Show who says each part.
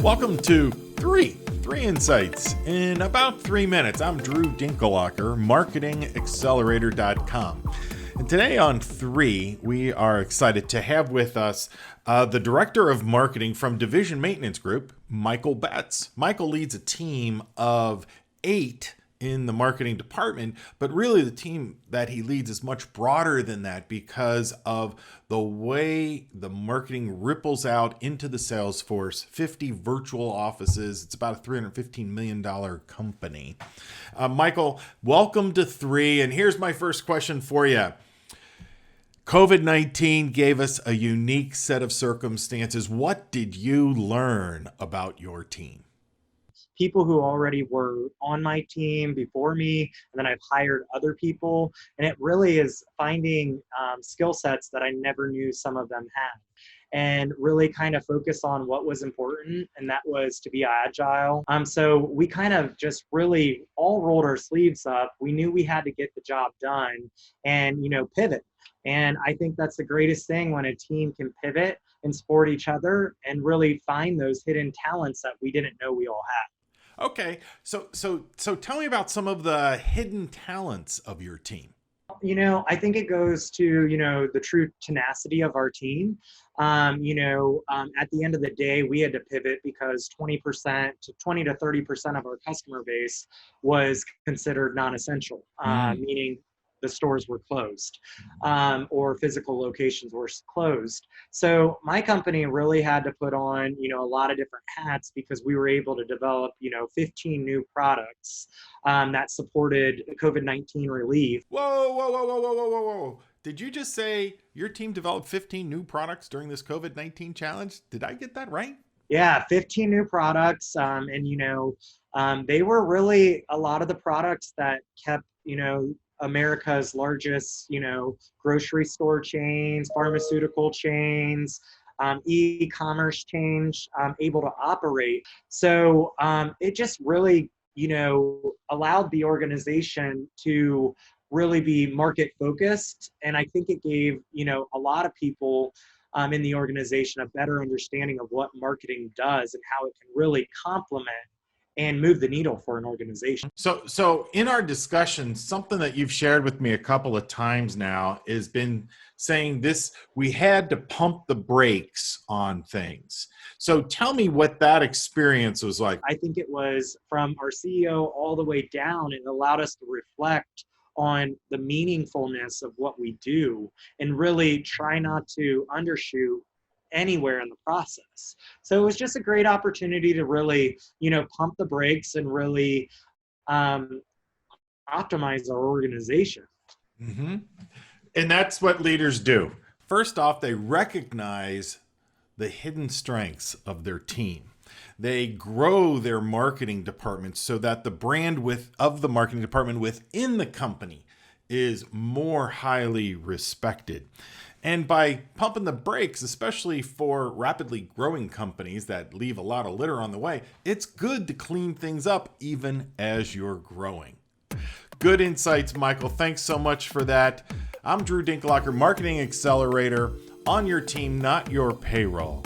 Speaker 1: Welcome to Three Insights in about 3 minutes. I'm Drew Dinkelhocker, marketingaccelerator.com. And today on 3, we are excited to have with us the Director of Marketing from Division Maintenance Group, Michael Betz. Michael leads a team of 8 in the marketing department, but really the team that he leads is much broader than that because of the way the marketing ripples out into the sales force. 50 virtual offices. It's about a $315 million company. Michael, welcome to 3. And here's my first question for you. COVID-19 gave us a unique set of circumstances. What did you learn about your team?
Speaker 2: People who already were on my team before me, and then I've hired other people. And it really is finding skill sets that I never knew some of them had, and really kind of focus on what was important, and that was to be agile. So we kind of just really all rolled our sleeves up. We knew we had to get the job done and, pivot. And I think that's the greatest thing when a team can pivot and support each other and really find those hidden talents that we didn't know we all had.
Speaker 1: Okay, so tell me about some of the hidden talents of your team.
Speaker 2: I think it goes to, the true tenacity of our team. At the end of the day, we had to pivot because 20 to 30% of our customer base was considered non-essential, meaning the stores were closed, or physical locations were closed. So my company really had to put on, a lot of different hats because we were able to develop, 15 new products that supported COVID-19 relief.
Speaker 1: Whoa. Did you just say your team developed 15 new products during this COVID-19 challenge? Did I get that right?
Speaker 2: Yeah, 15 new products. They were really a lot of the products that kept, America's largest, grocery store chains, pharmaceutical chains, e-commerce chains, able to operate. So it just really, allowed the organization to really be market focused. And I think it gave, a lot of people in the organization a better understanding of what marketing does and how it can really complement and move the needle for an organization.
Speaker 1: So in our discussion, something that you've shared with me a couple of times now has been saying this: we had to pump the brakes on things. So tell me what that experience was like.
Speaker 2: I think it was from our CEO all the way down. It allowed us to reflect on the meaningfulness of what we do and really try not to undershoot anywhere in the process. So it was just a great opportunity to really, pump the brakes and really optimize our organization.
Speaker 1: Mm-hmm. And that's what leaders do. First off, they recognize the hidden strengths of their team. They grow their marketing department so that the brand of the marketing department within the company is more highly respected. And by pumping the brakes, especially for rapidly growing companies that leave a lot of litter on the way, it's good to clean things up even as you're growing. Good insights, Michael. Thanks so much for that. I'm Drew Dinkelhocker, Marketing Accelerator, on your team, not your payroll.